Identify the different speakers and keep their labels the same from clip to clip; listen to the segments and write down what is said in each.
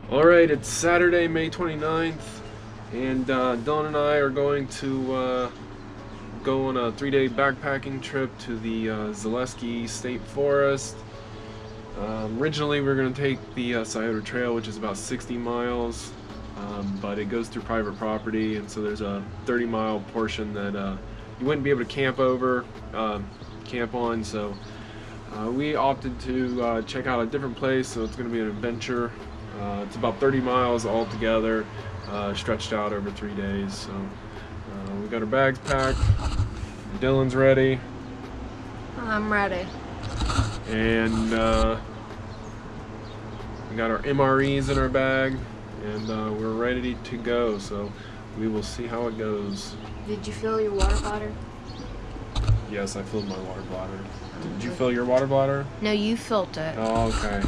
Speaker 1: Alright, it's Saturday, May 29th, and Dylan and I are going to go on a 3-day backpacking trip to the Zaleski State Forest. Originally we were going to take the Scioto Trail, which is about 60 miles, but it goes through private property, and so there's a 30-mile portion that you wouldn't be able to camp on, so we opted to check out a different place, so it's going to be an adventure. It's about 30 miles altogether, stretched out over 3 days. So we got our bags packed. Dylan's ready.
Speaker 2: I'm ready.
Speaker 1: And we got our MREs in our bag, and we're ready to go. So we will see how it goes.
Speaker 2: Did you fill your water bladder?
Speaker 1: Yes, I filled my water bladder. Did you fill your water bladder?
Speaker 2: No, you filled it.
Speaker 1: Oh, okay.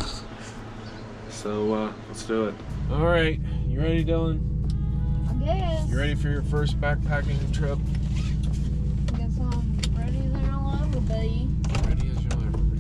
Speaker 1: So let's do it. All right, you ready, Dylan?
Speaker 2: I guess.
Speaker 1: You ready for your first backpacking trip?
Speaker 2: Guess I'm ready as I'll ever be.
Speaker 1: Ready as you'll ever be.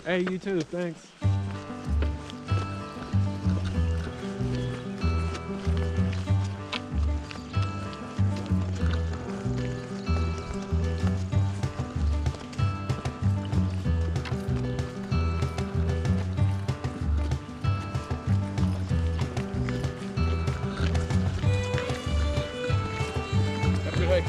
Speaker 1: Hey, you too, thanks. Have a good hike.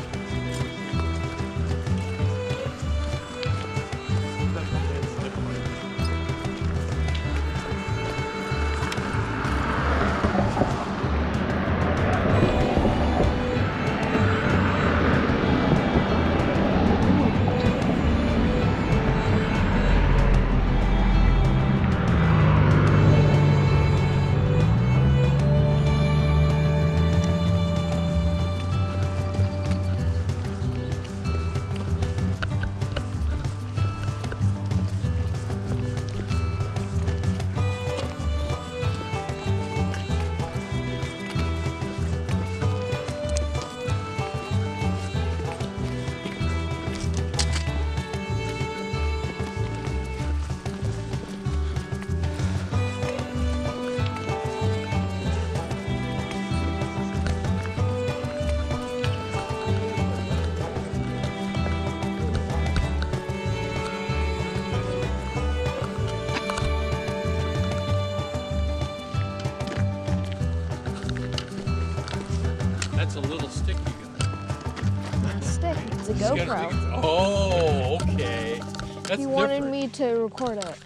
Speaker 3: That's a little stick you got.
Speaker 2: Not a stick. It's a GoPro.
Speaker 3: Oh, okay. That's
Speaker 2: He wanted
Speaker 3: different.
Speaker 2: me to record it.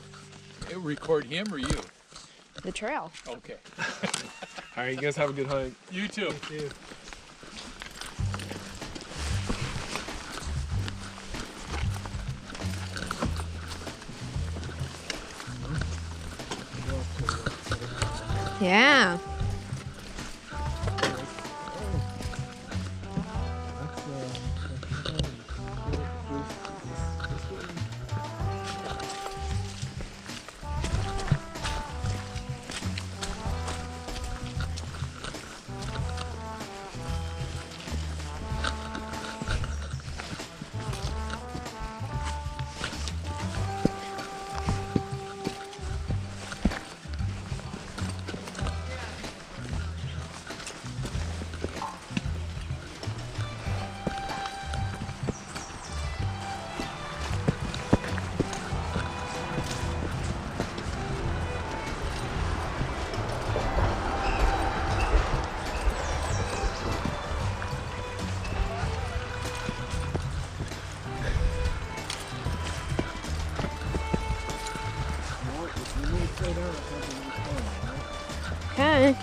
Speaker 3: Record him or you?
Speaker 2: The trail.
Speaker 3: Okay.
Speaker 1: All right, you guys have a good hike.
Speaker 3: You too.
Speaker 2: Yeah. Okay.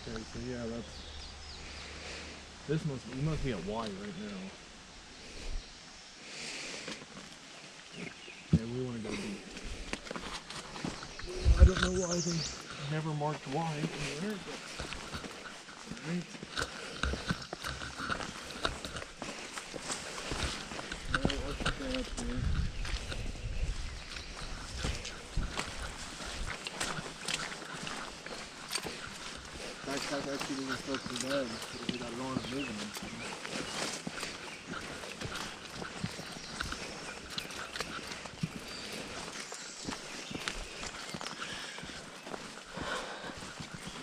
Speaker 1: Okay, so yeah, this must be a Y right now. Yeah, we want to go deep. I don't know why they never marked Y anywhere, but alright. Alright, let's get that up here. Backpack actually didn't feel too bad because we got it on and moving them.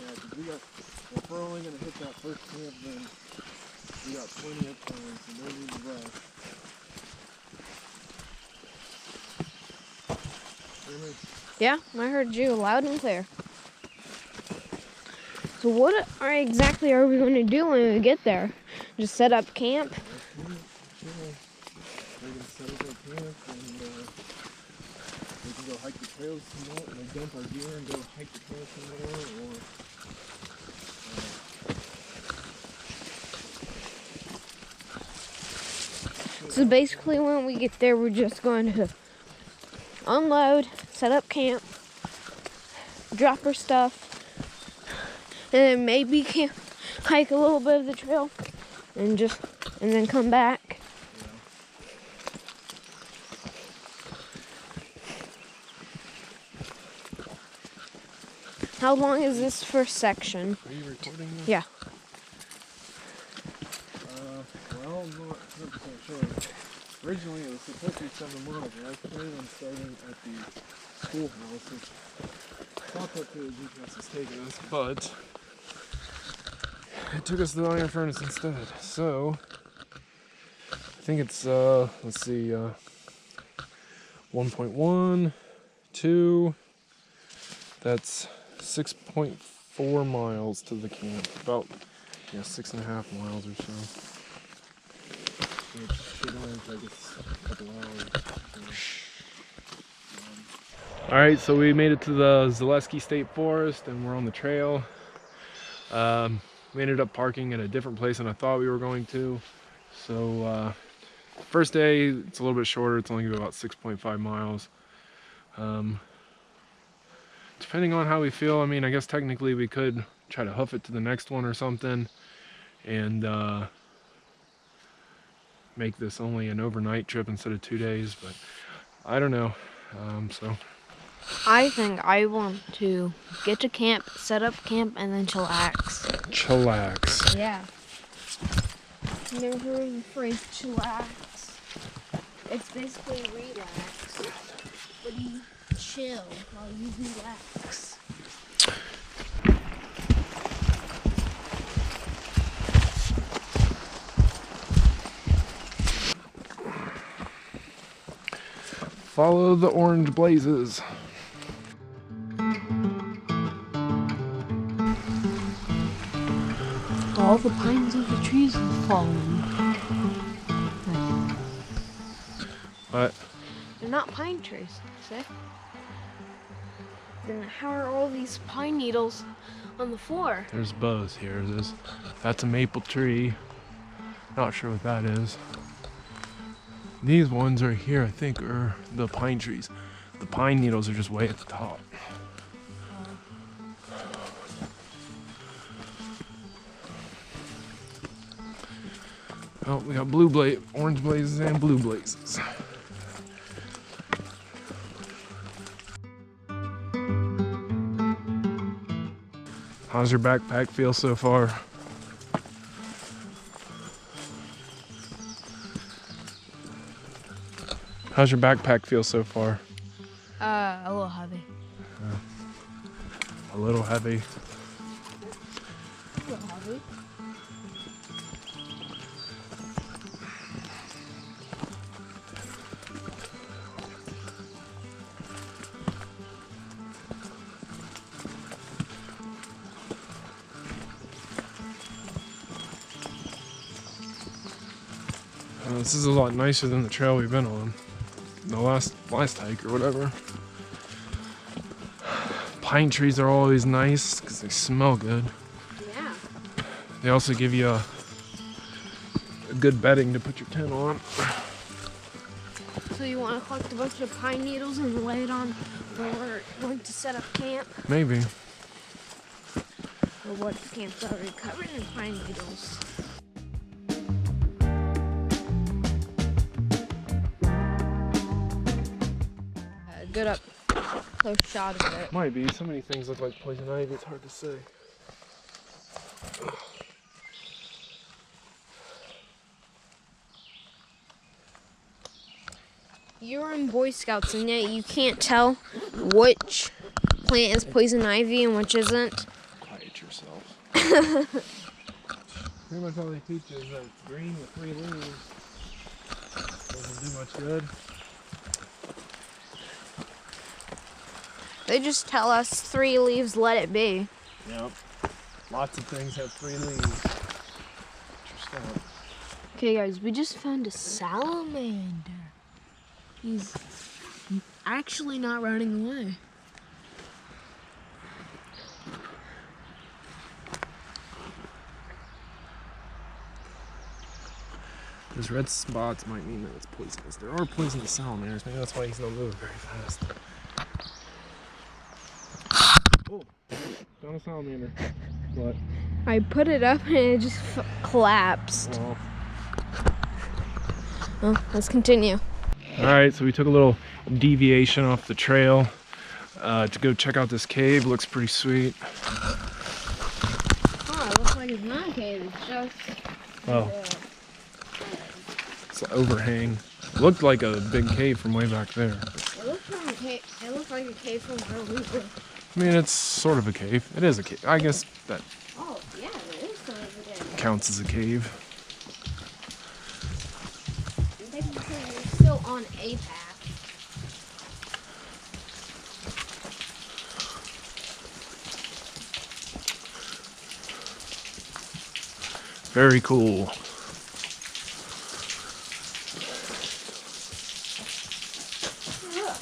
Speaker 1: Yeah, because if we're only going to hit that first camp, then we got plenty of time, so no need to rush. Really?
Speaker 2: Yeah, I heard you loud and clear. So what exactly are we going to do when we get there? Just set up camp?
Speaker 1: We're going to set up our camp and we can go hike the trails some more, and dump our gear and go hike the trails some more, or
Speaker 2: So basically when we get there, we're just going to unload, set up camp, drop our stuff, and then maybe camp, hike a little bit of the trail, and then come back. How long is this first section?
Speaker 1: Are you recording this?
Speaker 2: Yeah.
Speaker 1: Well, I'm not 100% sure. Originally it was supposed to be 7 miles, and I planned on starting at the schoolhouse, which I thought that's where the GPS was taking us, but it took us to the iron furnace instead. So, I think it's, let's see, 1.1, 2, that's 6.4 miles to the camp. About, 6.5 miles or so. Which should only take us a couple hours. Alright, so we made it to the Zaleski State Forest and we're on the trail. We ended up parking at a different place than I thought we were going to. So, first day, it's a little bit shorter. It's only about 6.5 miles. Depending on how we feel, I mean, I guess technically we could try to hoof it to the next one or something. And, make this only an overnight trip instead of 2 days, but I don't know. So
Speaker 2: I think I want to get to camp, set up camp, and then chillax.
Speaker 1: chillax.
Speaker 2: Yeah. Never heard the phrase chillax. It's basically relax. But you chill while you relax.
Speaker 1: Follow the orange blazes.
Speaker 2: All the pines of the trees have fallen.
Speaker 1: What?
Speaker 2: They're not pine trees, see? Then how are all these pine needles on the floor?
Speaker 1: There's both here. That's a maple tree. Not sure what that is. These ones right here, I think, are the pine trees. The pine needles are just way at the top. Oh, we got orange blazes and blue blazes. How's your backpack feel so far? How's your backpack feel so far?
Speaker 2: A little heavy.
Speaker 1: A little heavy.
Speaker 2: A little heavy.
Speaker 1: This is a lot nicer than the trail we've been on. The last hike or whatever. Pine trees are always nice because they smell good.
Speaker 2: Yeah.
Speaker 1: They also give you a good bedding to put your tent on.
Speaker 2: So you want to collect a bunch of pine needles and lay it on where we're going to set up camp?
Speaker 1: Maybe.
Speaker 2: Or what if camp's already covered in pine needles? Good up close shot of it.
Speaker 1: Might be. So many things look like poison ivy, it's hard to say.
Speaker 2: You're in Boy Scouts and yet you can't tell which plant is poison ivy and which isn't.
Speaker 1: Quiet yourself. Pretty much all they teach you is that green with 3 leaves doesn't do much good.
Speaker 2: They just tell us 3 leaves, let it be.
Speaker 1: Yep. Lots of things have 3 leaves. Interesting.
Speaker 2: Okay guys, we just found a salamander. He's actually not running away.
Speaker 1: Those red spots might mean that it's poisonous. There are poisonous salamanders. Maybe that's why he's not moving very fast. Oh, found a salamander. What?
Speaker 2: I put it up and it just collapsed. Well, let's continue.
Speaker 1: Alright, so we took a little deviation off the trail to go check out this cave. Looks pretty sweet.
Speaker 2: Oh, it looks like it's not a cave. It's just...
Speaker 1: Oh. It's an overhang. Looked like a big cave from way back there.
Speaker 2: It looks like a cave from Overlook.
Speaker 1: I mean, it's sort of a cave. It is a cave. I guess that
Speaker 2: Oh, yeah, it is sort of a cave.
Speaker 1: counts as a cave.
Speaker 2: Technically, we're still on a path.
Speaker 1: Very cool.
Speaker 2: Look,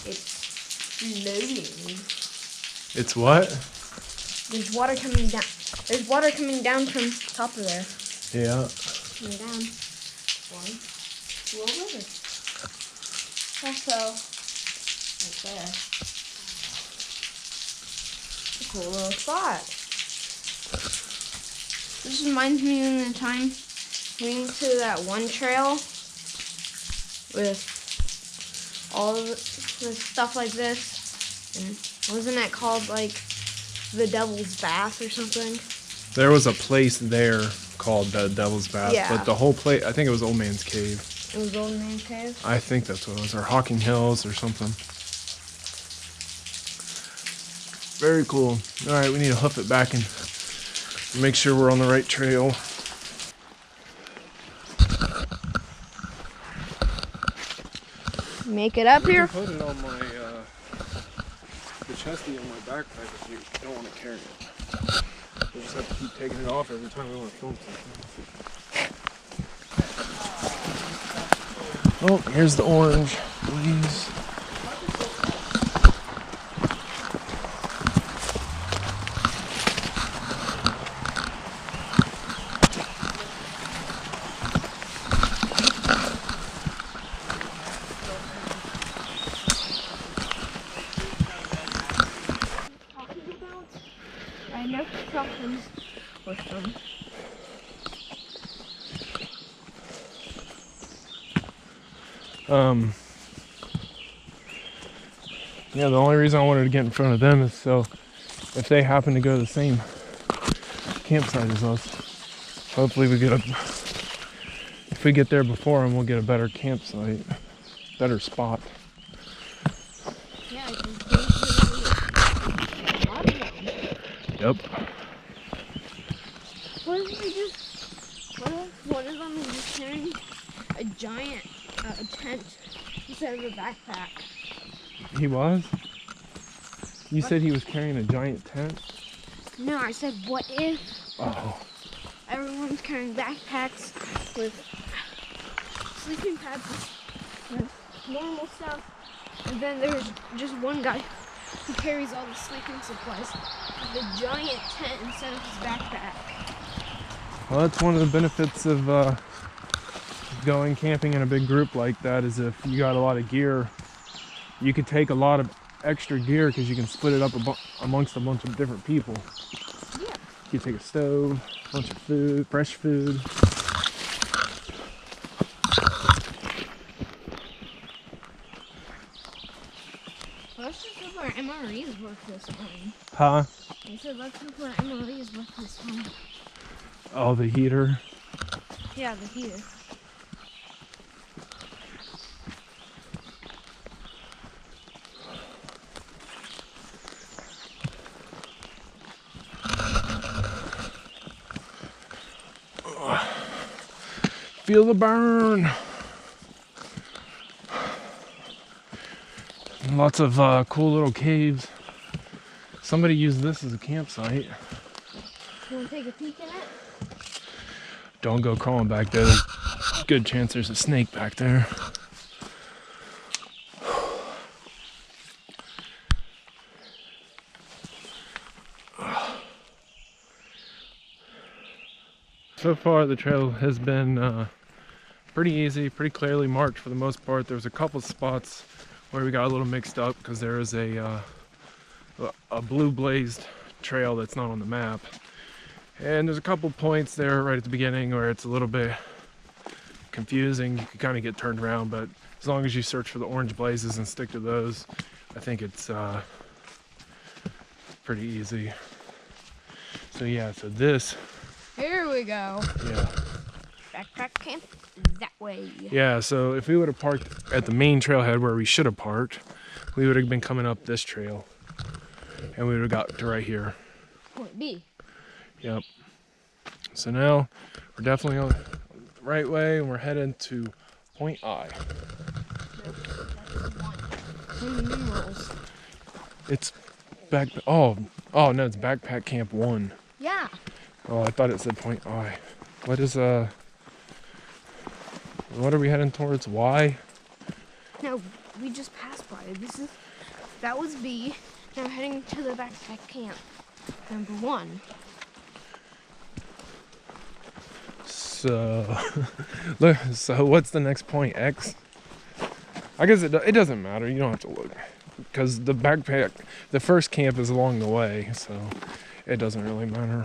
Speaker 2: it's floating.
Speaker 1: It's what?
Speaker 2: There's water coming down. There's water coming down from top of there.
Speaker 1: Yeah.
Speaker 2: Coming down. One. Two over. Also, right there. A cool little spot. This reminds me of the time we went to that one trail with all of the stuff like this. And wasn't that called like the Devil's Bath or something?
Speaker 1: There was a place there called the Devil's Bath,
Speaker 2: Yeah.
Speaker 1: but the whole place, I think it was Old Man's Cave.
Speaker 2: It was Old Man Cave?
Speaker 1: I think that's what it was, or Hocking Hills or something. Very cool. All right, we need to hoof it back and make sure we're on the right trail.
Speaker 2: Make it up here?
Speaker 1: Put it on my, the chesty on my backpack if you don't want to carry it. We'll just have to keep taking it off every time we want to film something. Oh, here's the orange, please.
Speaker 2: I know problems with them.
Speaker 1: Yeah, the only reason I wanted to get in front of them is so if they happen to go to the same campsite as us, hopefully we get if we get there before them, we'll get a better campsite, better spot.
Speaker 2: Yeah,
Speaker 1: Yep.
Speaker 2: what if we just, what if one of them is just carrying a giant tent instead of a backpack?
Speaker 1: He was? You said he was carrying a giant tent?
Speaker 2: No, I said what if
Speaker 1: Oh.
Speaker 2: everyone's carrying backpacks with sleeping pads with normal stuff, and then there's just one guy who carries all the sleeping supplies with a giant tent instead of his backpack.
Speaker 1: Well, that's one of the benefits of going camping in a big group like that, is if you got a lot of gear, you could take a lot of extra gear because you can split it up amongst a bunch of different people.
Speaker 2: Yeah.
Speaker 1: You take a stove, a bunch of food, fresh food.
Speaker 2: Let's just hope our MREs work this time.
Speaker 1: Huh?
Speaker 2: I said let's hope our MREs work this time.
Speaker 1: Oh, the heater.
Speaker 2: Yeah, the heater.
Speaker 1: Feel the burn. Lots of cool little caves. Somebody used this as a campsite.
Speaker 2: You want to take a peek at it?
Speaker 1: Don't go crawling back there. There's a good chance there's a snake back there. So far the trail has been pretty easy, pretty clearly marked for the most part. There was a couple spots where we got a little mixed up because there is a blue blazed trail that's not on the map. And there's a couple points there right at the beginning where it's a little bit confusing. You can kind of get turned around, but as long as you search for the orange blazes and stick to those, I think it's pretty easy. So yeah, so this.
Speaker 2: Here we go.
Speaker 1: Yeah.
Speaker 2: Backpack camp that way.
Speaker 1: Yeah, so if we would have parked at the main trailhead where we should have parked, we would have been coming up this trail. And we would have got to right here.
Speaker 2: Point B.
Speaker 1: Yep. So now we're definitely on the right way and we're heading to point I.
Speaker 2: Numerals.
Speaker 1: It's oh no, it's Backpack Camp 1.
Speaker 2: Yeah.
Speaker 1: Oh, I thought it said point I. What is what are we heading towards? Y?
Speaker 2: No, we just passed by it. That was B. Now we're heading to the backpack camp. Number 1.
Speaker 1: So, look. So what's the next point? X. I guess it doesn't matter. You don't have to look because the first camp is along the way, so it doesn't really matter.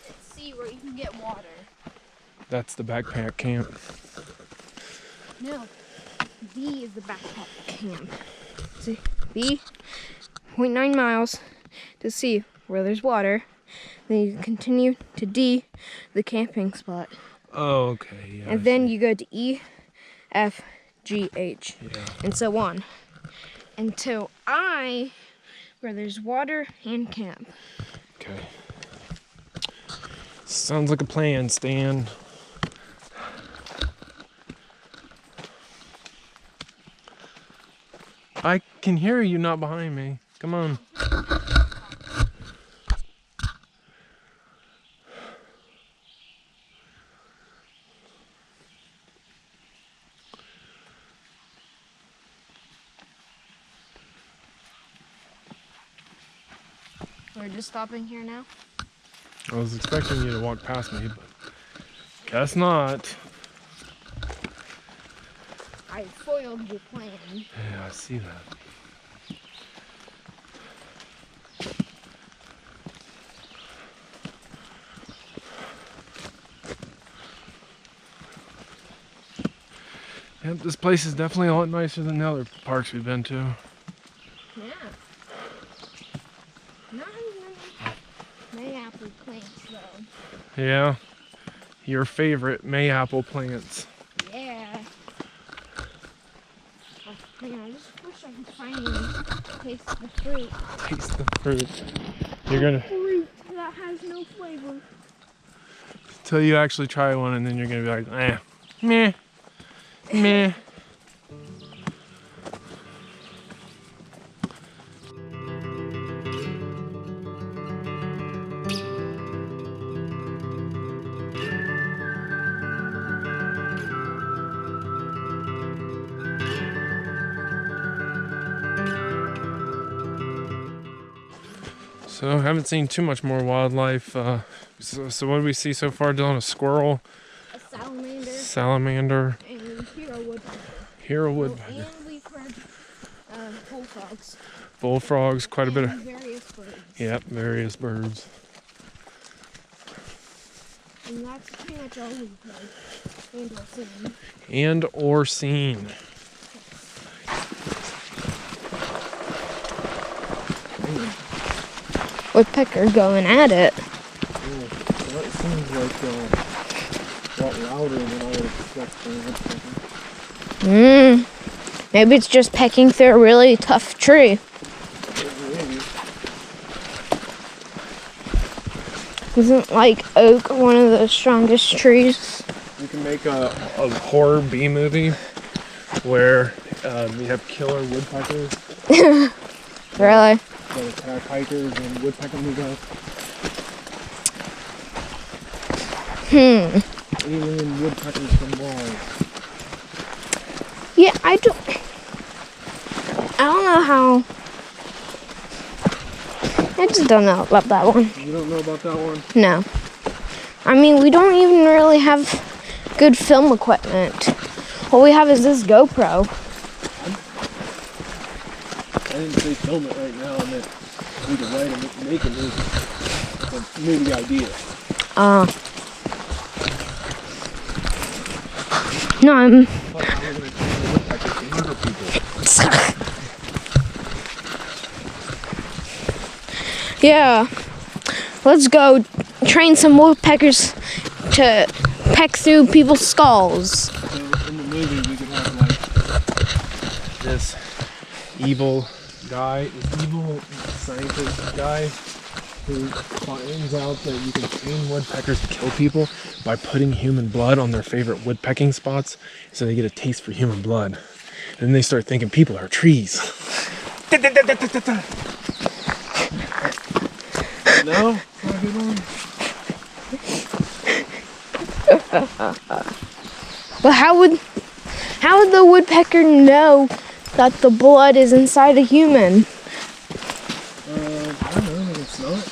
Speaker 2: Let's see where you can get water.
Speaker 1: That's the backpack camp.
Speaker 2: No, B is the backpack camp. See, B, 0.9 miles to see where there's water. Then you continue to D, the camping spot.
Speaker 1: Oh, okay. Yeah.
Speaker 2: And then you go to E, F, G, H, and so on. Until I, where there's water and camp.
Speaker 1: Okay. Sounds like a plan, Stan. I can hear you not behind me. Come on.
Speaker 2: We're just stopping here now.
Speaker 1: I was expecting you to walk past me, but guess not.
Speaker 2: I foiled your plan.
Speaker 1: Yeah, I see that. Yep, this place is definitely a lot nicer than the other parks we've been to.
Speaker 2: Yeah. Not as many mayapple plants though.
Speaker 1: Yeah, your favorite mayapple plants.
Speaker 2: Yeah. Oh, man, I just wish I could finally taste the fruit.
Speaker 1: Taste the fruit. You're gonna
Speaker 2: Fruit that has no flavor.
Speaker 1: till you actually try one, and then you're gonna be like, eh, meh, meh. So I haven't seen too much more wildlife. So what do we see so far, Dylan? A squirrel,
Speaker 2: A salamander.
Speaker 1: salamander,
Speaker 2: And hero woodpecker.
Speaker 1: hero
Speaker 2: Oh,
Speaker 1: woodpecker,
Speaker 2: and we've heard bullfrogs.
Speaker 1: bullfrogs, quite a bit of,
Speaker 2: And various birds.
Speaker 1: yep, various birds.
Speaker 2: And that's pretty much all we've heard. And we'll see.
Speaker 1: And or seen.
Speaker 2: Woodpecker going at it.
Speaker 1: Oh, that seems like a lot louder than I would expect for a woodpecker.
Speaker 2: Maybe it's just pecking through a really tough tree.
Speaker 1: Maybe.
Speaker 2: Isn't like oak one of the strongest trees?
Speaker 1: You can make a horror B movie where you have killer woodpeckers
Speaker 2: Really?
Speaker 1: that attack hikers and woodpecker move up. Alien woodpeckers from Mars.
Speaker 2: Yeah, I don't know how. I just don't know about that one.
Speaker 1: You don't know about that one?
Speaker 2: No. I mean, we don't even really have good film equipment. All we have is this GoPro.
Speaker 1: I didn't say film it right now. I meant we could write and make a movie. It's a movie idea.
Speaker 2: No, I'm.
Speaker 1: But how are we going to train the woodpeckers to murder people?
Speaker 2: Yeah. Let's go train some woodpeckers to peck through people's skulls.
Speaker 1: So in the movie, we could have like this evil guy, this evil scientist guy who finds out that you can train woodpeckers to kill people by putting human blood on their favorite woodpecking spots so they get a taste for human blood. And then they start thinking people are trees. No? Not a good one?
Speaker 2: But how would the woodpecker know that the blood is inside a human?
Speaker 1: I don't know, they can smell it.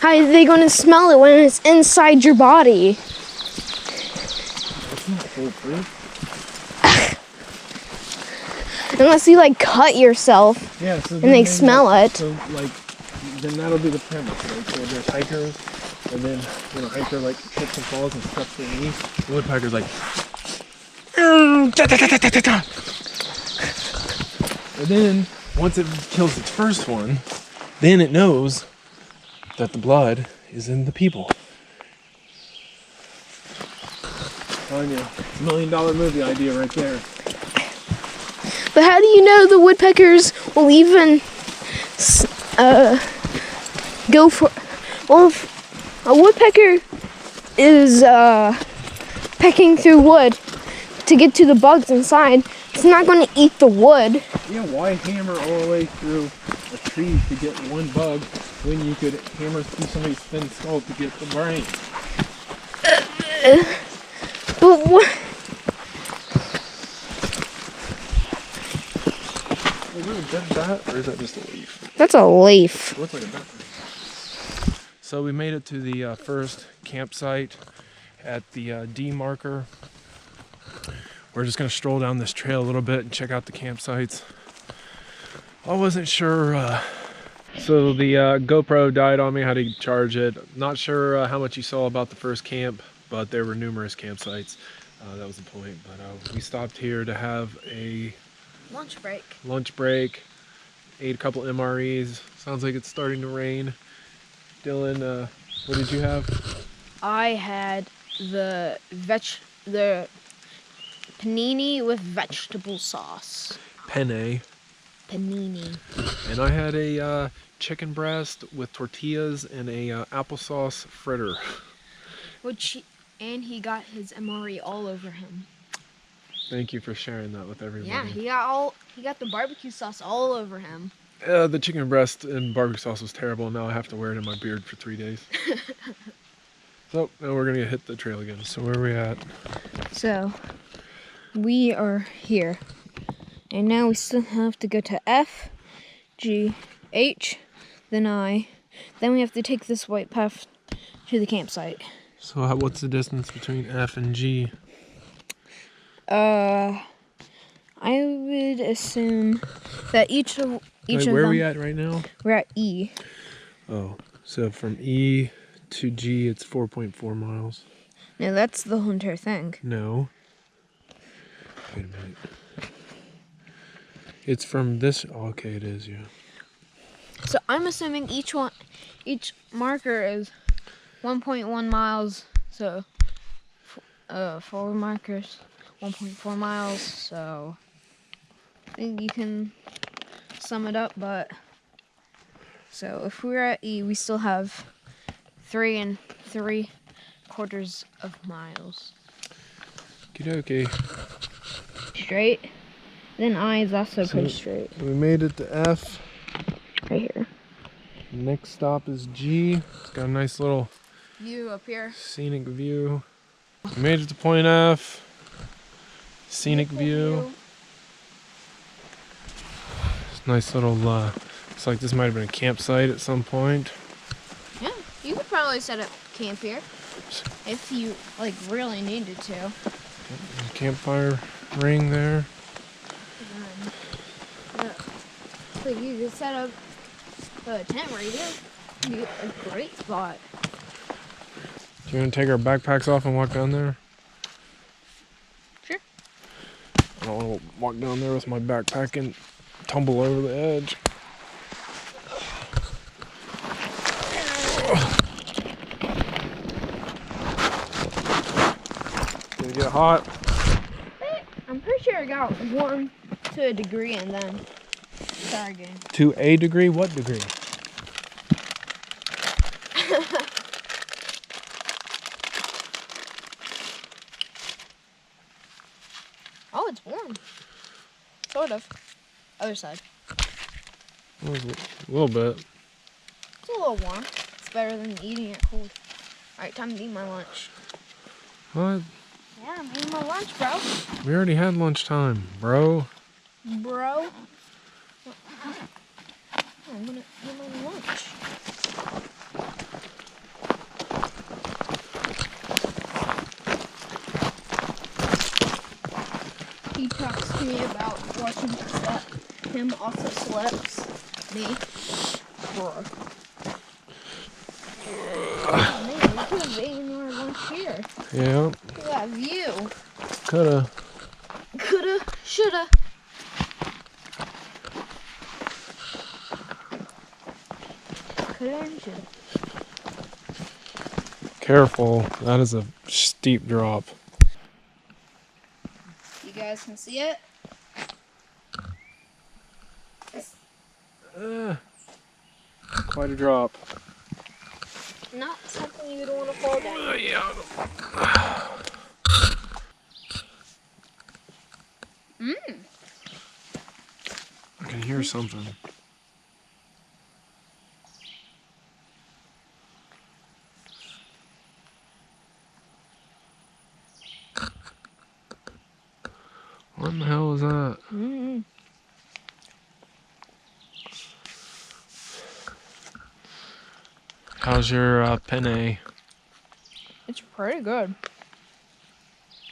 Speaker 2: How are they going to smell it when it's inside your body?
Speaker 1: It's not foolproof.
Speaker 2: Unless you like cut yourself
Speaker 1: Yeah, so
Speaker 2: and they smell it.
Speaker 1: So like, then that'll be the premise, right? So there's hikers, and then when a hiker like trips and falls and steps their knee, the woodpecker's like, and then once it kills its first one, then it knows that the blood is in the people. Telling you, it's $1 million movie idea right there.
Speaker 2: But how do you know the woodpeckers will even go for? Well, if a woodpecker is pecking through wood to get to the bugs inside, it's not going to eat the wood.
Speaker 1: Yeah, why hammer all the way through a tree to get one bug when you could hammer through somebody's thin skull to get the brain?
Speaker 2: But what?
Speaker 1: Is that a dead bat or is that just a leaf?
Speaker 2: That's a leaf.
Speaker 1: It looks like a bat. So we made it to the first campsite at the D marker. We're just gonna stroll down this trail a little bit and check out the campsites. I wasn't sure, so the GoPro died on me, how to charge it. Not sure how much you saw about the first camp, but there were numerous campsites. That was the point, but we stopped here to have a lunch break, ate a couple MREs. Sounds like it's starting to rain. Dylan, what did you have?
Speaker 2: I had the panini with vegetable sauce.
Speaker 1: Penne.
Speaker 2: Panini.
Speaker 1: And I had a chicken breast with tortillas and a applesauce fritter.
Speaker 2: And he got his MRE all over him.
Speaker 1: Thank you for sharing that with everybody.
Speaker 2: Yeah, he got the barbecue sauce all over him.
Speaker 1: The chicken breast and barbecue sauce was terrible, and now I have to wear it in my beard for 3 days. So now we're gonna hit the trail again. So where are we at?
Speaker 2: So we are here, and now we still have to go to F, G, H, then I. Then we have to take this white path to the campsite.
Speaker 1: So what's the distance between F and G?
Speaker 2: I would assume that each of them.
Speaker 1: Where are we at right now?
Speaker 2: We're at E.
Speaker 1: Oh, so from E to G, it's 4.4 miles.
Speaker 2: No, that's the whole entire thing.
Speaker 1: No. Wait a minute. It's from this. Oh, okay, it is. Yeah.
Speaker 2: So I'm assuming each marker is 1.1 miles. So 4 markers, 1.4 miles. So I think you can sum it up. But so if we're at E, we still have 3 3/4 of miles.
Speaker 1: Okay.
Speaker 2: Straight. Then I is also pretty straight.
Speaker 1: We made it to F.
Speaker 2: Right here.
Speaker 1: Next stop is G. It's got a nice little
Speaker 2: View up here.
Speaker 1: scenic view. We made it to point F. Scenic view. It's nice little, looks like this might have been a campsite at some point.
Speaker 2: Yeah, you could probably set up camp here if you really needed to.
Speaker 1: Campfire ring there.
Speaker 2: So you could set up a tent right here. It'd be a great spot.
Speaker 1: Do you want to take our backpacks off and walk down there?
Speaker 2: Sure.
Speaker 1: I don't want to walk down there with my backpack and tumble over the edge. Gonna get hot.
Speaker 2: I'm pretty sure I got 1 to a degree and then start again.
Speaker 1: To a degree? What degree?
Speaker 2: Oh, it's warm. Sort of. Other side.
Speaker 1: A little bit.
Speaker 2: It's a little warm. It's better than eating it cold. Alright, time to eat my lunch.
Speaker 1: What?
Speaker 2: Yeah, I'm eating my lunch, bro.
Speaker 1: We already had lunchtime, bro.
Speaker 2: Bro? I'm gonna eat my lunch. He talks to me about watching him also slaps me. Bro. Oh man, we could have eaten our lunch here.
Speaker 1: Yeah.
Speaker 2: Look at that view.
Speaker 1: Coulda.
Speaker 2: Coulda, shoulda. Coulda and shoulda.
Speaker 1: Careful, that is a steep drop.
Speaker 2: You guys can see it?
Speaker 1: Quite a drop.
Speaker 2: Not something you would want to fall down.
Speaker 1: Yeah. I can hear something. What in the hell is that? How's your penne?
Speaker 2: It's pretty good.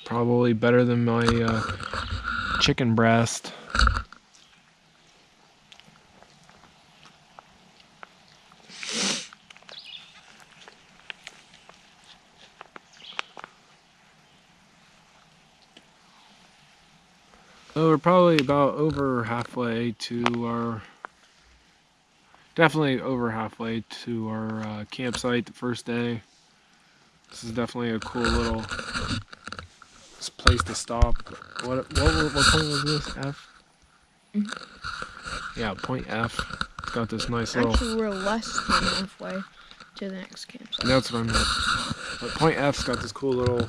Speaker 1: Probably better than my chicken breast. So we're probably about over halfway to our, definitely over halfway to our campsite the first day. This is definitely a cool little place to stop. What point was this? F? Yeah, point F. It's got this nice little...
Speaker 2: Actually, we're less than halfway to the next campsite.
Speaker 1: That's what I meant. But point F's got this cool little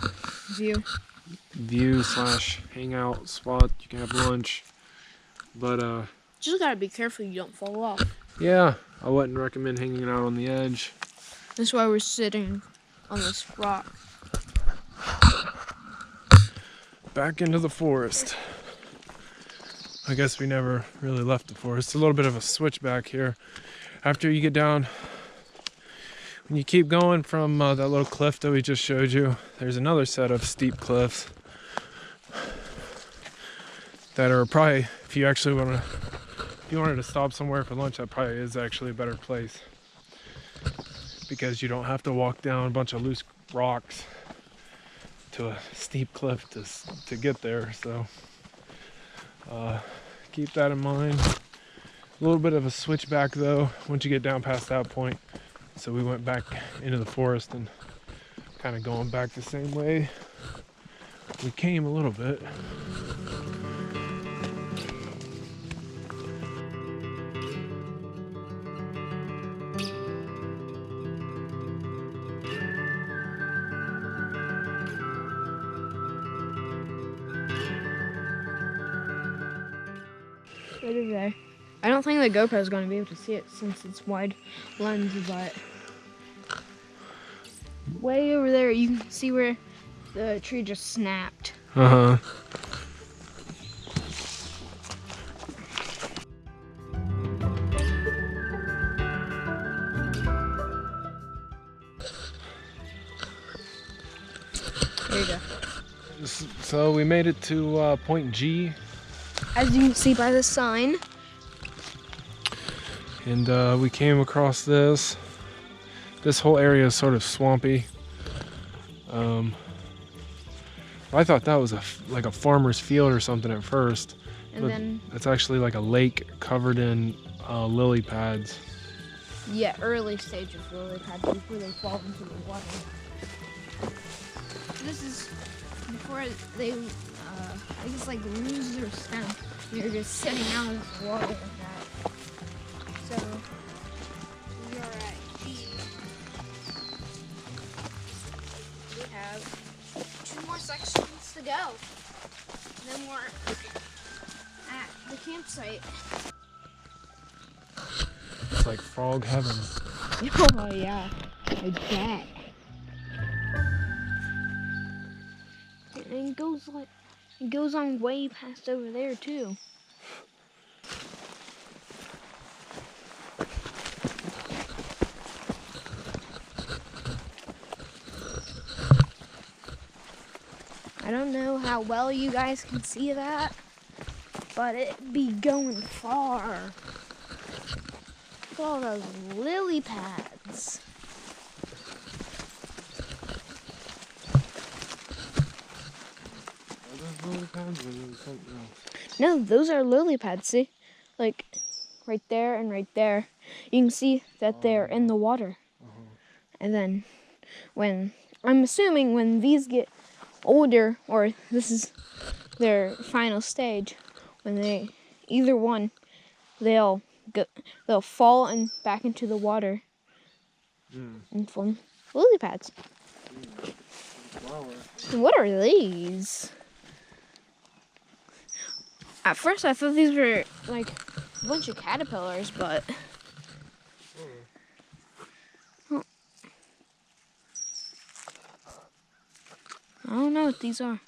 Speaker 1: view slash hangout spot. You can have lunch. But
Speaker 2: Just gotta be careful you don't fall off.
Speaker 1: yeah, I wouldn't recommend hanging out on the edge.
Speaker 2: That's why we're sitting on this rock.
Speaker 1: Back into the forest. I guess we never really left the forest. A little bit of a switchback here. After you get down, when you keep going from that little cliff that we just showed you, there's another set of steep cliffs that are probably, if you wanted to stop somewhere for lunch, that probably is actually a better place, because you don't have to walk down a bunch of loose rocks to a steep cliff to get there. So keep that in mind. A little bit of a switchback though once you get down past that point, so we went back into the forest and kind of going back the same way we came a little bit.
Speaker 2: Right over there. I don't think the GoPro is going to be able to see it since it's wide lens, but way over there you can see where the tree just snapped.
Speaker 1: Uh-huh.
Speaker 2: There you go.
Speaker 1: So we made it to point G.
Speaker 2: As you can see by the sign.
Speaker 1: And we came across this. This whole area is sort of swampy. I thought that was like a farmer's field or something at first.
Speaker 2: And
Speaker 1: but
Speaker 2: then,
Speaker 1: it's actually like a lake covered in lily pads.
Speaker 2: yeah, early stage of lily pads before they fall into the water. This is before they, I guess, like lose their stem. They're just sitting out of the water like that. So, we are at G. We have 2 more sections to go. Then we're at the campsite.
Speaker 1: It's like frog heaven.
Speaker 2: Oh yeah, I bet. And it goes on way past over there too. I don't know how well you guys can see that, but it be going far. Look at all those lily pads. No, those are lily pads, see? Like, right there and right there. You can see that they're in the water. And then when, I'm assuming when these get older, or this is their final stage, when they, either one, they'll fall and back into the water and form lily pads. What are these? At first I thought these were like a bunch of caterpillars, but I don't know what these are.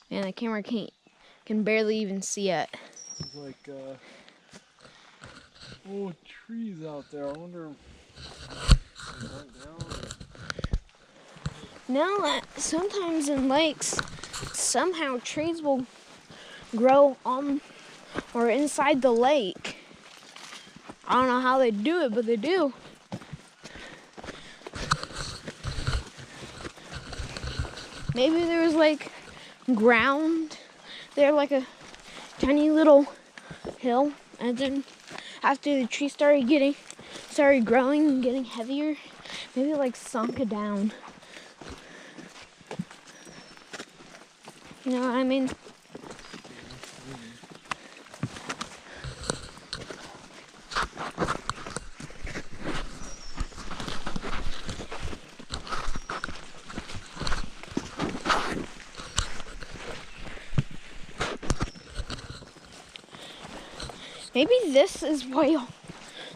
Speaker 2: Man, the camera can barely even see it.
Speaker 1: There's like old trees out there. I wonder if they burnt down.
Speaker 2: Now that sometimes in lakes, somehow trees will grow on or inside the lake. I don't know how they do it, but they do. Maybe there was like ground there, like a tiny little hill, and then after the tree started growing and getting heavier, maybe it like sunk it down. You know what I mean? Maybe this is why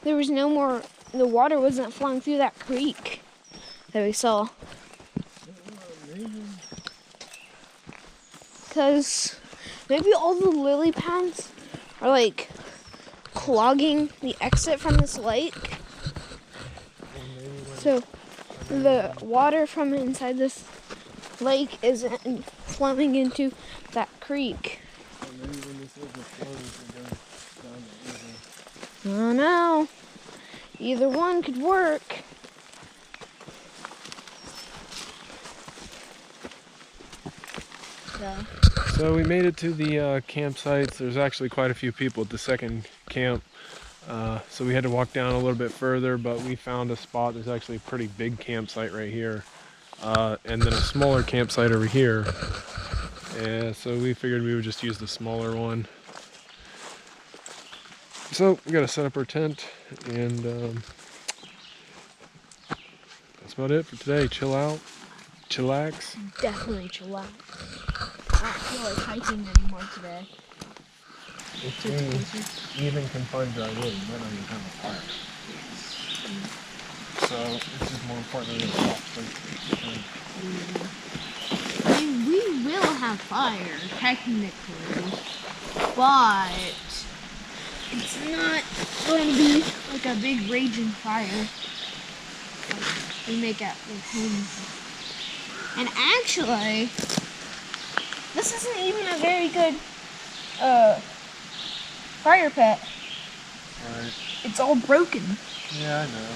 Speaker 2: there was no more, the water wasn't flowing through that creek that we saw. Because maybe all the lily pads are like clogging the exit from this lake. So the water from inside this lake isn't flowing into that creek. I don't know. Either one could work.
Speaker 1: So we made it to the campsites. There's actually quite a few people at the second camp. So we had to walk down a little bit further, but we found a spot. There's actually a pretty big campsite right here. And then a smaller campsite over here. And so we figured we would just use the smaller one. So we gotta set up our tent, and that's about it for today. Chill out, chillax.
Speaker 2: Definitely chill out. I don't feel like hiking anymore today.
Speaker 1: If you even can find dry wood, you might not even have a fire. So it's just more important than a
Speaker 2: I mean, we will have fire, technically, but it's not going to be like a big raging fire like we make at like home. And actually, this isn't even a very good fire pit.
Speaker 1: Right.
Speaker 2: It's all broken.
Speaker 1: Yeah, I know.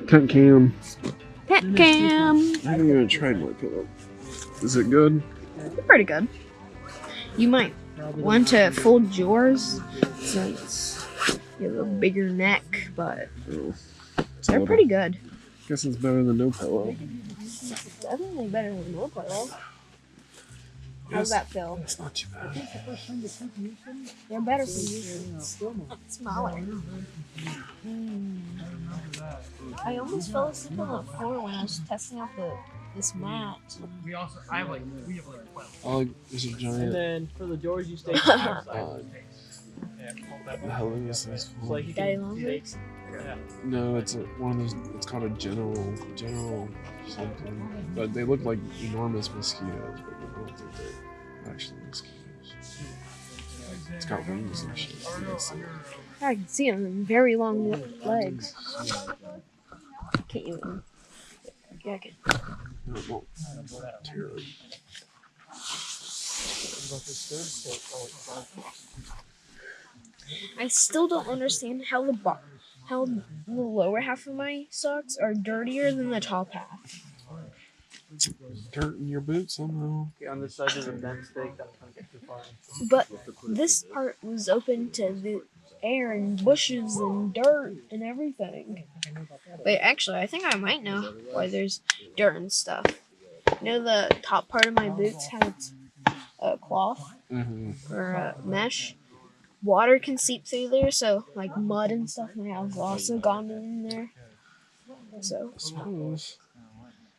Speaker 1: Tent cam.
Speaker 2: Pet cam.
Speaker 1: I'm gonna try my pillow. Is it good?
Speaker 2: Pretty good. You might want to fold yours since you have a bigger neck, but they're pretty good.
Speaker 1: Guess it's better than no pillow.
Speaker 2: Definitely better than no pillow. How's that feel?
Speaker 1: It's not too bad.
Speaker 2: They're better for you. Smaller. I almost fell asleep on the floor when I was testing out the this mat.
Speaker 4: We have like 12.
Speaker 1: Oh, there's a
Speaker 4: And
Speaker 1: giant.
Speaker 4: then for the doors, you stay outside.
Speaker 1: The hell is this
Speaker 4: So
Speaker 1: called?
Speaker 4: like you
Speaker 2: Daddy
Speaker 4: can
Speaker 2: long
Speaker 4: stay.
Speaker 2: legs?
Speaker 4: Yeah.
Speaker 1: No, it's one of those. It's called a general something. But they look like enormous mosquitoes, but I don't think they're actually mosquitoes. It's got wings and shit. You can see it.
Speaker 2: I can see them. Very long legs. Can't even. Yeah, I can.
Speaker 1: It won't tear it.
Speaker 2: I still don't understand how the lower half of my socks are dirtier than the top half.
Speaker 1: Dirt in your boots somehow.
Speaker 4: Okay, on this side there's a bent stake that can't get too far.
Speaker 2: But this part was open to the air and bushes and dirt and everything. Wait, actually, I think I might know why there's dirt and stuff. You know, the top part of my boots has a cloth or a mesh. Water can seep through there, so like mud and stuff may have also gone in there. So,
Speaker 1: I suppose.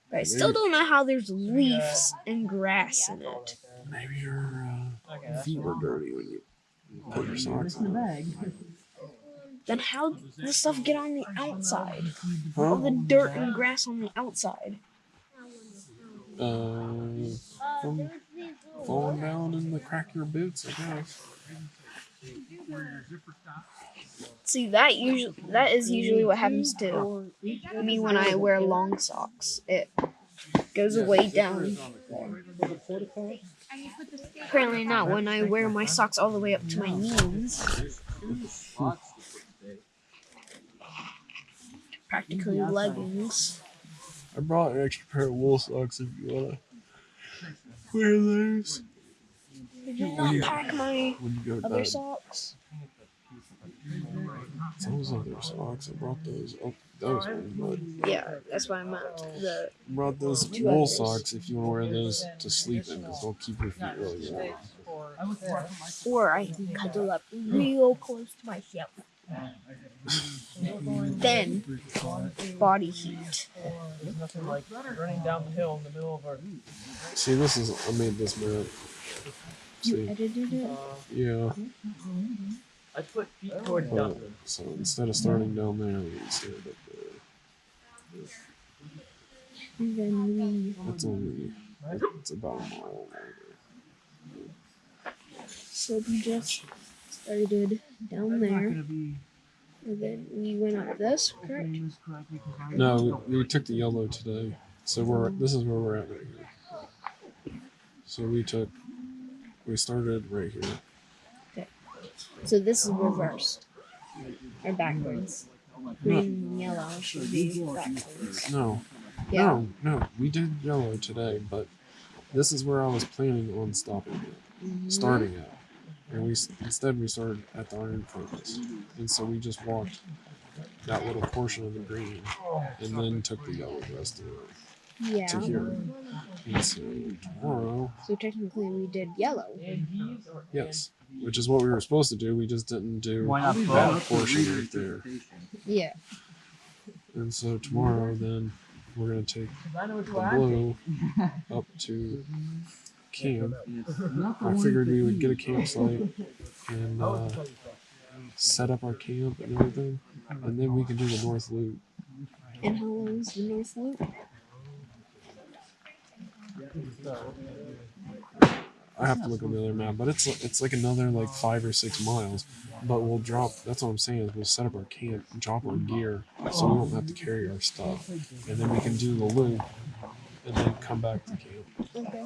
Speaker 2: but I still don't know how there's leaves and grass in it.
Speaker 1: Maybe your feet were dirty when you put your socks on.
Speaker 2: Then how did the stuff get on the outside? All the dirt and grass on the outside.
Speaker 1: From falling down in the crack of your boots, I guess.
Speaker 2: See, that is usually what happens to me when I wear long socks. It goes way down there. Apparently not when I wear my socks all the way up to my knees. Practically leggings.
Speaker 1: I brought an extra pair of wool socks if you wanna wear those.
Speaker 2: I did not pack my
Speaker 1: When you go to
Speaker 2: other
Speaker 1: bed.
Speaker 2: socks.
Speaker 1: Those other socks, I brought those. Oh, those ones, but
Speaker 2: Yeah, that's what I meant.
Speaker 1: I brought those
Speaker 2: Two
Speaker 1: wool
Speaker 2: others.
Speaker 1: socks if you want to wear those to sleep in, because they'll keep your feet really warm.
Speaker 2: Or I can cuddle up real close to myself. Then, body heat.
Speaker 4: There's nothing like running down the hill in the middle of our.
Speaker 1: See, I made this map.
Speaker 2: You
Speaker 1: See,
Speaker 2: edited it?
Speaker 1: yeah.
Speaker 4: I put feet toward
Speaker 1: But,
Speaker 4: nothing.
Speaker 1: so instead of starting down there, we set it up there.
Speaker 2: And then
Speaker 1: It's about a mile
Speaker 2: so we just started down there. And then we went up this, correct?
Speaker 1: No, we took the yellow today. So this is where we're at right here. So we started right here.
Speaker 2: Okay. So this is reversed. Or backwards. Green and yellow should be backwards.
Speaker 1: No.
Speaker 2: Yeah.
Speaker 1: No, we did yellow today, but this is where I was planning on starting at. And instead we started at the Iron Furnace. And so we just walked that little portion of the green and then took the yellow the rest of the way
Speaker 2: Yeah.
Speaker 1: to here. And so tomorrow,
Speaker 2: So technically we did yellow.
Speaker 1: yes, which is what we were supposed to do. We just didn't do
Speaker 3: not
Speaker 1: that portion right there.
Speaker 2: Yeah.
Speaker 1: And so tomorrow then we're going to take the blue up to camp. I figured we would get a campsite and set up our camp and everything, and then we can do the North Loop.
Speaker 2: And how long is the North Loop?
Speaker 1: I have to look on the other map, but it's like another like 5 or 6 miles. But we'll drop. That's what I'm saying is we'll set up our camp, drop our gear, so we won't have to carry our stuff, and then we can do the loop, and then come back to camp.
Speaker 2: Okay.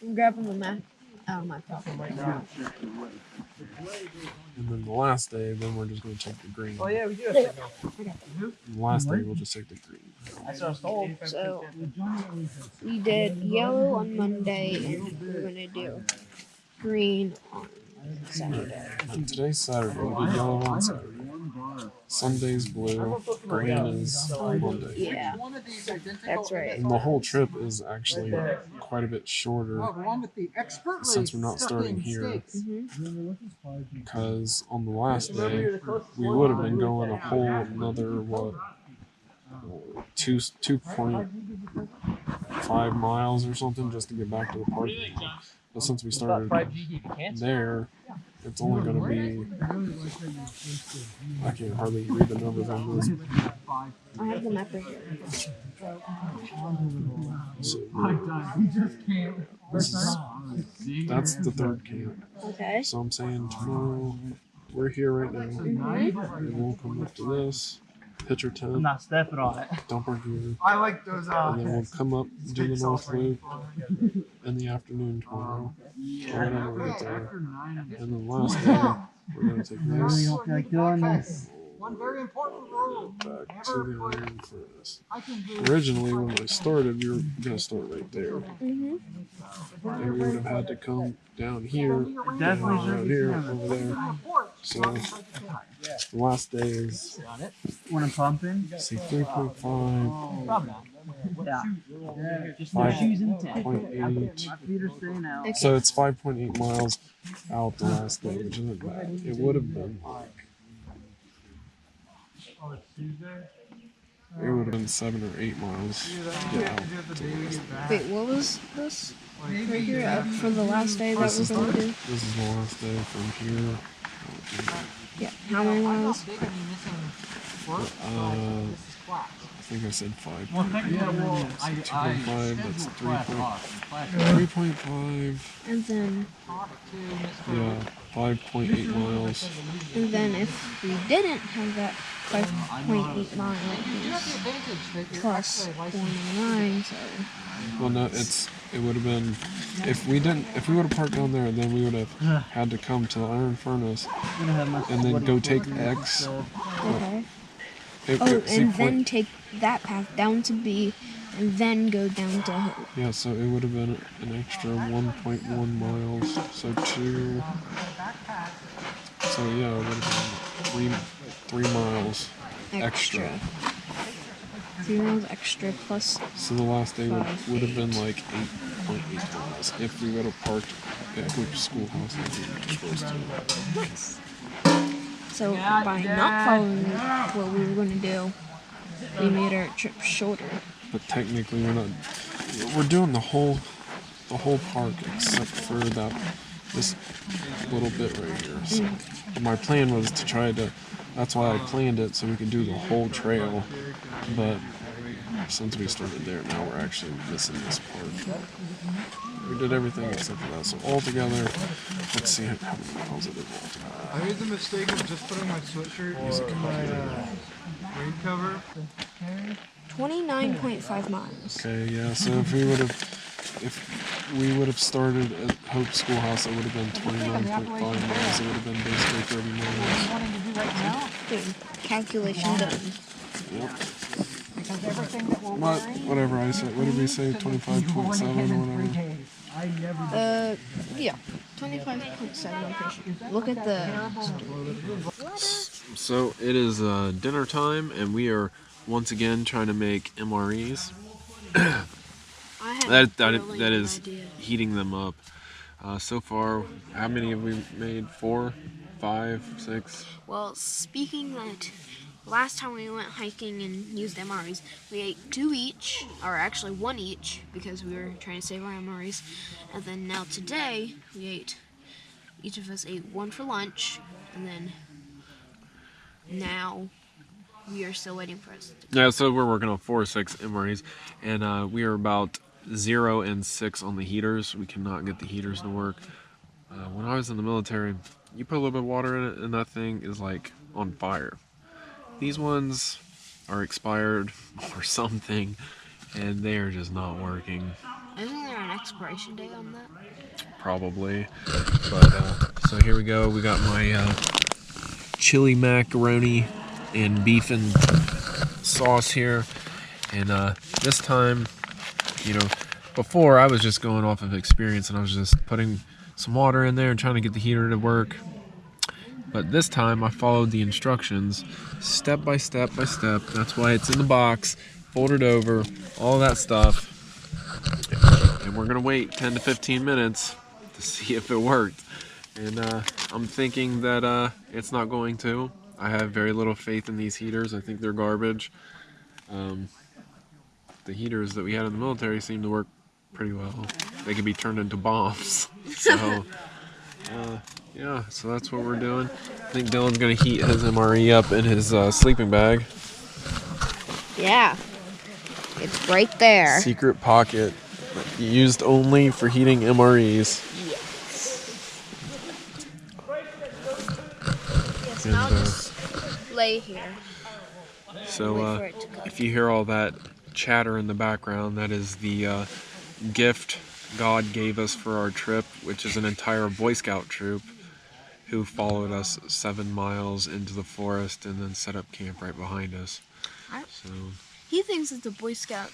Speaker 2: I'm grabbing the map out of my pocket right now.
Speaker 1: And then the last day, then we're just going to take the green.
Speaker 4: Oh yeah, we do have signal.
Speaker 1: The last day we'll just take the green.
Speaker 4: That's what I was told.
Speaker 2: So we did yellow on Monday and we're gonna do green on Saturday.
Speaker 1: And today's Saturday. We did yellow on Saturday. Sunday's blue. Green is Monday.
Speaker 2: Yeah, that's right.
Speaker 1: And the whole trip is actually quite a bit shorter since we're not starting here. Because on the last day, we would have been going a whole another, 2.5 miles or something just to get back to the park. But since we started there, it's only going to be, I can hardly read the numbers on this.
Speaker 2: I have the map right here.
Speaker 1: So, that's the third camp.
Speaker 2: Okay.
Speaker 1: So I'm saying tomorrow, we're here right now, and we'll come up to this, pitch our tent,
Speaker 4: Not stepping on it.
Speaker 1: dump our gear,
Speaker 5: I like those.
Speaker 1: and then we'll come up, do the North Loop in the afternoon tomorrow, or whenever we get there. And then last day, we're going to take this
Speaker 4: Don't feel like doing this.
Speaker 5: One very important rule.
Speaker 1: back to the iron furnace. Originally, when I started, we were going to start right there. And we would have had to come down here,
Speaker 4: Definitely
Speaker 1: down here, over there. So, the last day is,
Speaker 4: When I'm pumping?
Speaker 1: see, 3.5,
Speaker 4: Probably not. Yeah. Just no
Speaker 1: 5.8.
Speaker 4: shoes in the tent. My feet are staying out.
Speaker 1: So it's 5.8 miles out the last day, which isn't bad. It would have been like, it would have been 7 or 8 miles to get out.
Speaker 2: Wait, what was this? Right here, for the last day that we're going to do?
Speaker 1: This is the last day from here.
Speaker 2: Yeah. How many miles?
Speaker 1: I think I said 5.
Speaker 3: Yeah, well,
Speaker 1: 2.5, that's 3.5,
Speaker 2: And then,
Speaker 1: yeah, 5.8 miles.
Speaker 2: and then if we didn't have that 5.8 miles plus 109, so
Speaker 1: Well, no, it would have been, if we would have parked down there, then we would have had to come to the iron furnace and then go take X.
Speaker 2: okay.
Speaker 1: See,
Speaker 2: And then take that path down to B, and then go down to Hope.
Speaker 1: yeah, so it would have been an extra 1.1 miles, so 2. So yeah, it would have been 3 miles extra.
Speaker 2: 3 miles extra plus.
Speaker 1: So the last day would have been like 8.8 miles if we would have parked at Hope Schoolhouse like we were supposed to.
Speaker 2: Nice. So by not following what we were going to do, we made our trip shorter.
Speaker 1: But technically we're doing the whole park except for this little bit right here. So my plan was to try to, that's why I planned it so we could do the whole trail, but since we started there, now we're actually missing this part. We did everything except for that. So altogether, let's see how many miles it is altogether.
Speaker 5: I made the mistake of just putting my sweatshirt in my rain cover.
Speaker 2: 29.5 miles.
Speaker 1: Okay, yeah. So if we would have started at Hope Schoolhouse, it would have been 29.5 miles. It would have been basically 30 miles.
Speaker 2: Boom. Calculation done.
Speaker 1: Yep. Whatever I said. What did we say? 25.7 or whatever.
Speaker 2: Yeah. 25.7. Look at the.
Speaker 1: So it is dinner time, and we are once again trying to make MREs. That is heating them up. So far, how many have we made? 4, 5, 6?
Speaker 2: Well, speaking that, last time we went hiking and used MREs, we ate 2 each, or actually 1 each, because we were trying to save our MREs. And then now today, each of us ate 1 for lunch, and then now we are still waiting for us to.
Speaker 1: Yeah, so we're working on 4 or 6 MREs, and we are about 0 and 6 on the heaters. We cannot get the heaters to work. When I was in the military, you put a little bit of water in it, and that thing is like on fire. These ones are expired or something, and they are just not working.
Speaker 2: Isn't there an expiration date on that?
Speaker 1: Probably. But so here we go. We got my chili macaroni and beef and sauce here, and this time, before I was just going off of experience, and I was just putting some water in there and trying to get the heater to work. But this time I followed the instructions step by step by step. That's why it's in the box, folded over, all that stuff. And we're gonna wait 10 to 15 minutes to see if it worked. And I'm thinking that it's not going to. I have very little faith in these heaters. I think they're garbage. The heaters that we had in the military seem to work pretty well. They can be turned into bombs. So, yeah, so that's what we're doing. I think Dylan's gonna heat his MRE up in his sleeping bag.
Speaker 2: Yeah. It's right there.
Speaker 1: Secret pocket, used only for heating MREs.
Speaker 2: Yes, and I'll just lay here.
Speaker 1: So, if you hear all that chatter in the background, that is the gift God gave us for our trip, which is an entire Boy Scout troop who followed us 7 miles into the forest and then set up camp right behind us. So
Speaker 2: He thinks it's a Boy Scout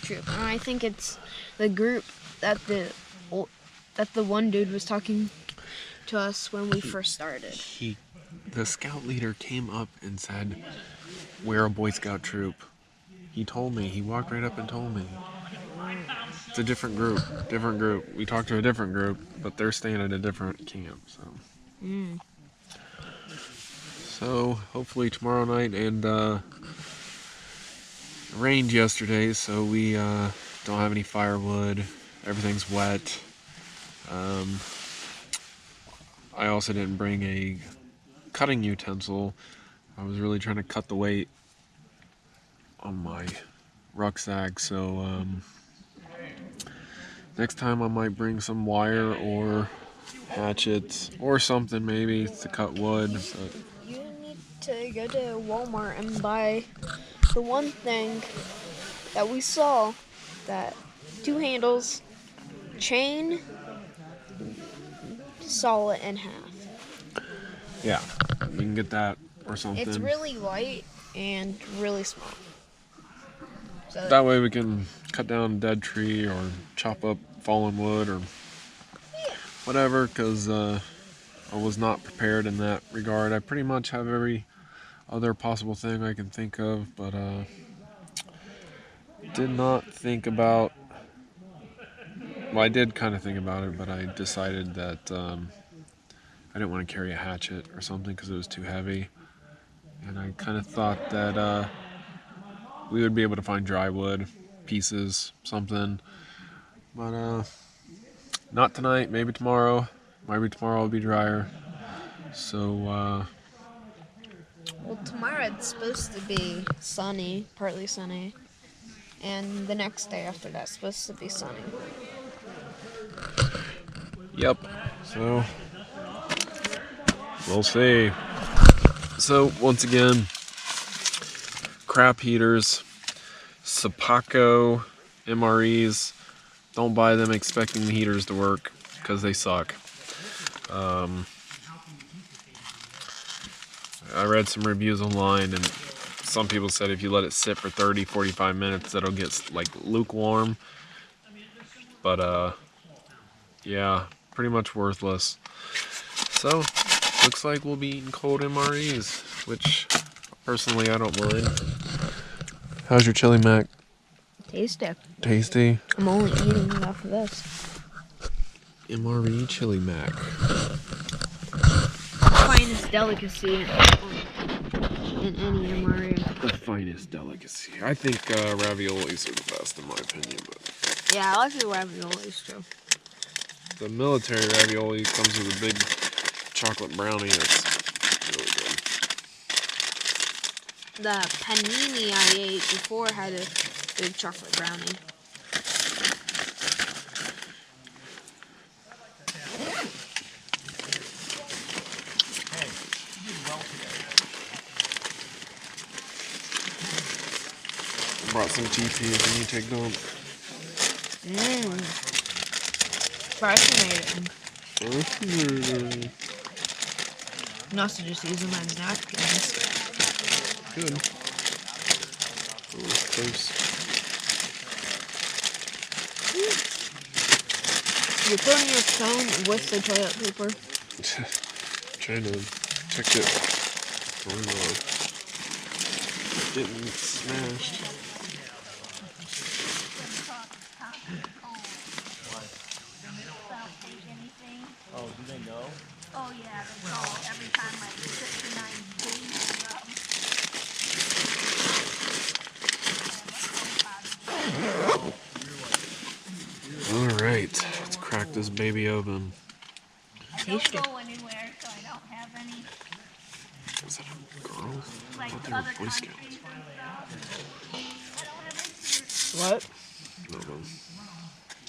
Speaker 2: troop, and I think it's the group that the one dude was talking to us when we first started.
Speaker 1: The scout leader came up and said, "We're a Boy Scout troop." He told me. He walked right up and told me. It's a different group. We talked to a different group, but they're staying at a different camp. So hopefully tomorrow night, and it rained yesterday, so we don't have any firewood. Everything's wet. I also didn't bring a cutting utensil. I was really trying to cut the weight on my rucksack, so next time I might bring some wire or hatchets or something maybe to cut wood. But
Speaker 2: You need to go to Walmart and buy the one thing that we saw, that 2 handles, chain, saw it in half.
Speaker 1: yeah, you can get that or something.
Speaker 2: It's really light and really small. So
Speaker 1: That way we can cut down a dead tree or chop up fallen wood or whatever, because I was not prepared in that regard. I pretty much have every other possible thing I can think of, but did not think about... Well, I did kind of think about it, but I decided that I didn't want to carry a hatchet or something because it was too heavy. And I kind of thought that we would be able to find dry wood, pieces, something. But not tonight, maybe tomorrow. Maybe tomorrow will be drier. So,
Speaker 2: well, tomorrow it's supposed to be sunny, partly sunny, and the next day after that's supposed to be sunny.
Speaker 1: yep. So, we'll see. So, once again, crap heaters, Sapaco MREs. Don't buy them expecting the heaters to work, because they suck. I read some reviews online, and some people said if you let it sit for 30-45 minutes, that'll get like lukewarm. But yeah, pretty much worthless. So looks like we'll be eating cold MREs, which personally I don't mind. How's your chili mac? Tasty?
Speaker 2: I'm only eating enough of this.
Speaker 1: MRE chili mac.
Speaker 2: Finest delicacy in any MRE.
Speaker 1: The finest delicacy. I think raviolis are the best in my opinion, but
Speaker 2: Yeah, I like the raviolis too.
Speaker 1: the military ravioli comes with a big chocolate brownie. That's really good.
Speaker 2: The panini I ate before had a big chocolate brownie.
Speaker 1: Brought some GPs and you take them.
Speaker 2: Fascinating. And also just using my napkins.
Speaker 1: Good. Oh, close.
Speaker 2: You're putting your phone with the toilet paper.
Speaker 1: Trying to check it. Getting smashed.
Speaker 3: Oh, do they know?
Speaker 6: Oh yeah, they call every time like 6 to 9 days.
Speaker 1: Let's crack this baby open.
Speaker 6: I don't go anywhere, so I don't have any,
Speaker 1: Is that a girl? I
Speaker 6: like,
Speaker 1: thought they were
Speaker 6: other
Speaker 1: Boy
Speaker 6: countries
Speaker 1: Scouts.
Speaker 6: and stuff. I don't have any.
Speaker 2: What?
Speaker 1: No, no.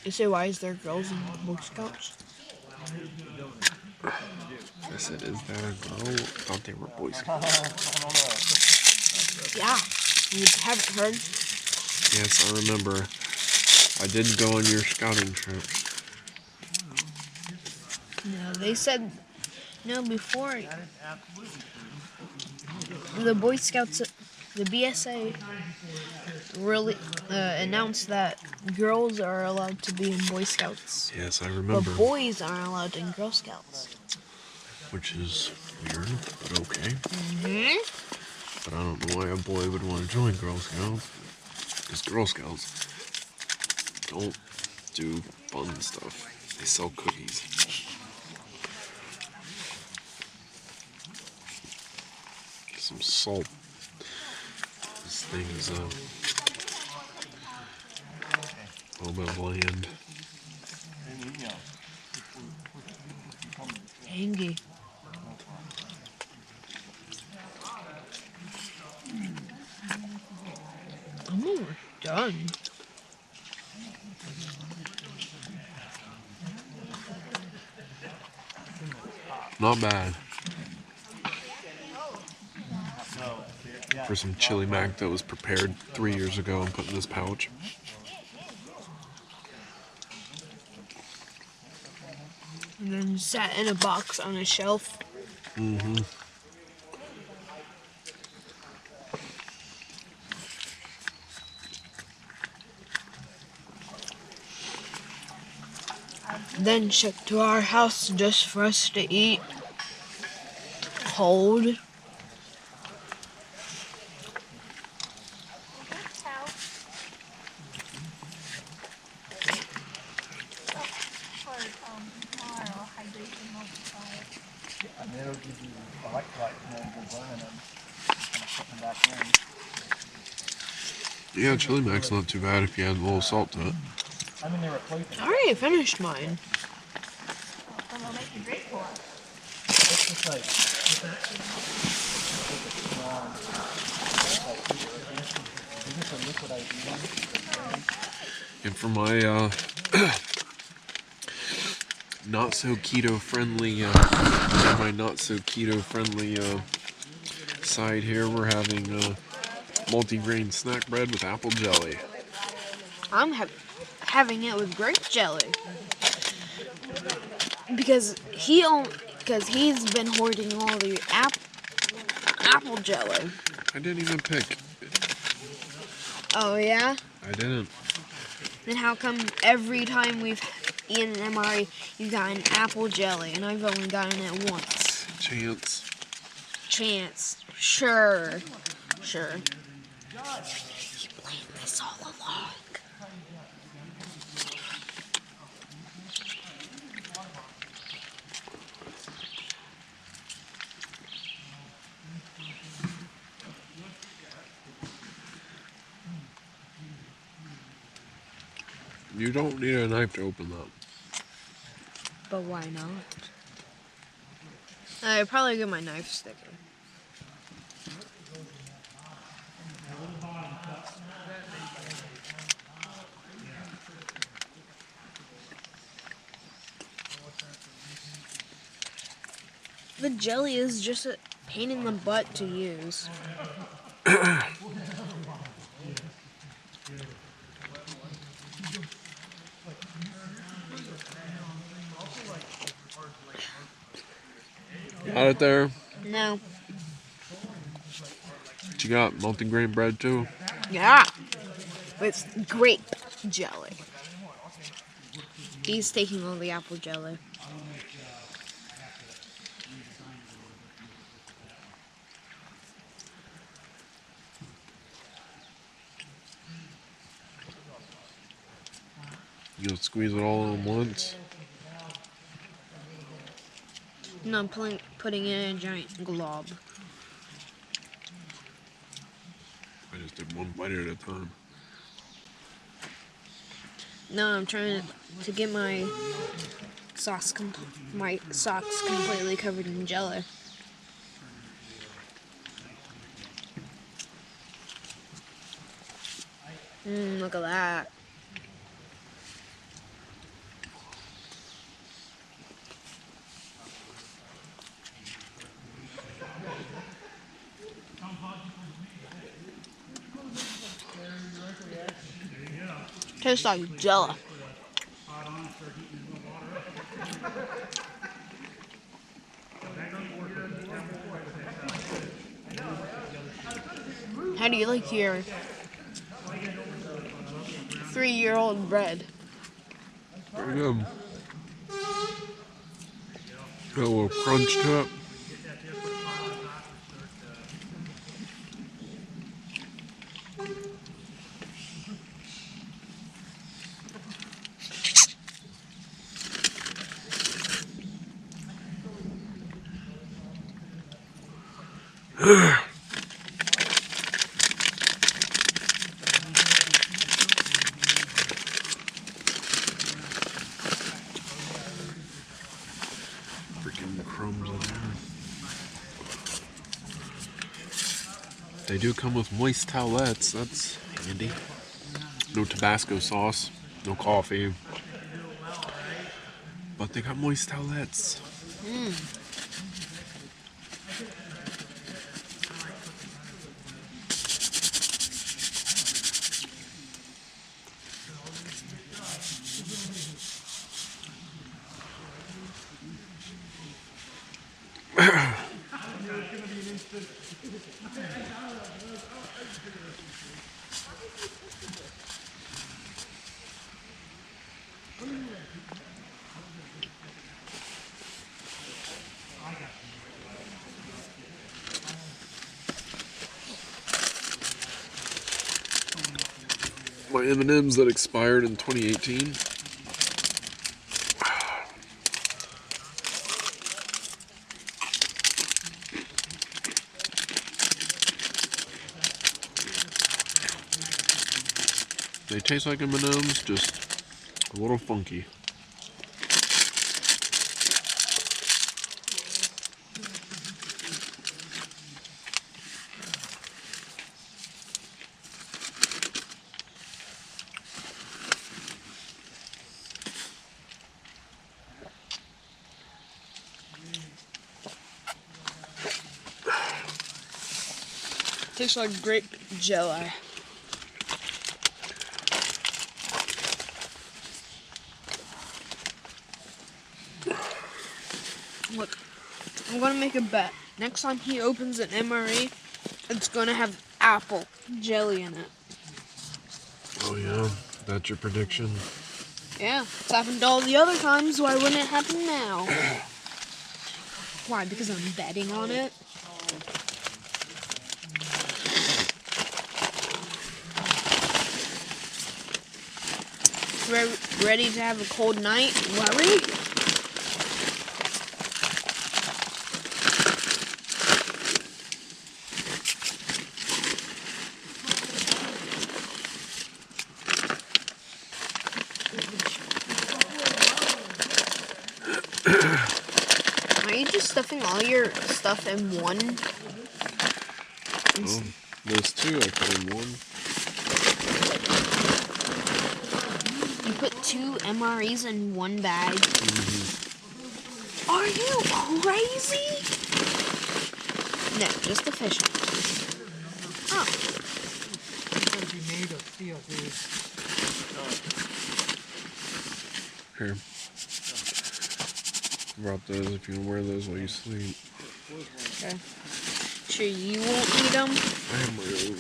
Speaker 2: You say, why is there girls in Boy Scouts?
Speaker 1: I said, is that a girl? I thought they were Boy Scouts.
Speaker 2: Yeah. You haven't heard?
Speaker 1: Yes, I remember. I did go on your scouting trip.
Speaker 2: No, they said, no, before the Boy Scouts, the BSA really announced that girls are allowed to be in Boy Scouts,
Speaker 1: Yes, I
Speaker 2: but
Speaker 1: remember.
Speaker 2: boys aren't allowed in Girl Scouts.
Speaker 1: Which is weird, but okay.
Speaker 2: Mm-hmm.
Speaker 1: But I don't know why a boy would want to join Girl Scouts. Because Girl Scouts don't do fun stuff. They sell cookies. Get some salt. This thing is a little bit bland.
Speaker 2: Hangy. I'm almost done.
Speaker 1: Not bad. For some chili mac that was prepared 3 years ago and put in this pouch.
Speaker 2: And then sat in a box on a shelf.
Speaker 1: Mm-hmm.
Speaker 2: Then shipped to our house just for us to eat. Cold.
Speaker 6: That's how. For tomorrow, hydration multiplier.
Speaker 3: I mean, it'll give you electrolytes and then you're burning them and putting them back in.
Speaker 1: Yeah, chili mac's not too bad if you add a little salt to it.
Speaker 3: I mean, they replace it.
Speaker 2: I already finished mine.
Speaker 6: Then they'll make you drink more.
Speaker 3: It's just like, is this a liquid IV?
Speaker 1: And for my not so keto friendly side here, we're having multi-grain snack bread with apple jelly.
Speaker 2: I'm having it with grape jelly. Because he's been hoarding all the apple jelly.
Speaker 1: I didn't even pick.
Speaker 2: Oh yeah?
Speaker 1: I didn't.
Speaker 2: Then how come every time we've eaten an MRE, you've gotten apple jelly, and I've only gotten it once?
Speaker 1: Chance.
Speaker 2: Sure. He planned this all along.
Speaker 1: You don't need a knife to open that.
Speaker 2: But why not? I'd probably get my knife sticker. The jelly is just a pain in the butt to use.
Speaker 1: Got it there?
Speaker 2: No.
Speaker 1: What you got? Multi-grain bread too?
Speaker 2: Yeah. With grape jelly. He's taking all the apple jelly.
Speaker 1: You gonna squeeze it all in once?
Speaker 2: No, I'm putting it in a giant glob.
Speaker 1: I just did one bite at a time.
Speaker 2: No, I'm trying to get my socks completely covered in jello. Look at that. Tastes like jello. How do you like your 3-year-old bread?
Speaker 1: Pretty good. Got a little crunch to it. Freaking crumbs in there. They do come with moist towelettes. That's handy. No Tabasco sauce, no coffee. But they got moist towelettes. My M&Ms that expired in 2018. They taste like M&Ms, just a little funky.
Speaker 2: Tastes like grape jello. Look, I'm gonna make a bet. Next time he opens an MRE, it's gonna have apple jelly in it.
Speaker 1: Oh yeah, that's your prediction.
Speaker 2: Yeah, it's happened all the other times. Why wouldn't it happen now? Why? Because I'm betting on it? Ready to have a cold night? Worry? Are you just stuffing all your stuff in one?
Speaker 1: Oh, those two I put in one.
Speaker 2: You put 2 MREs in one bag? Are you crazy? No, just the fish. Oh.
Speaker 5: It's gonna be made of steel, dude.
Speaker 1: Here. Drop those if you want to wear those while you sleep.
Speaker 2: Okay. Sure you won't eat them?
Speaker 1: I have my own.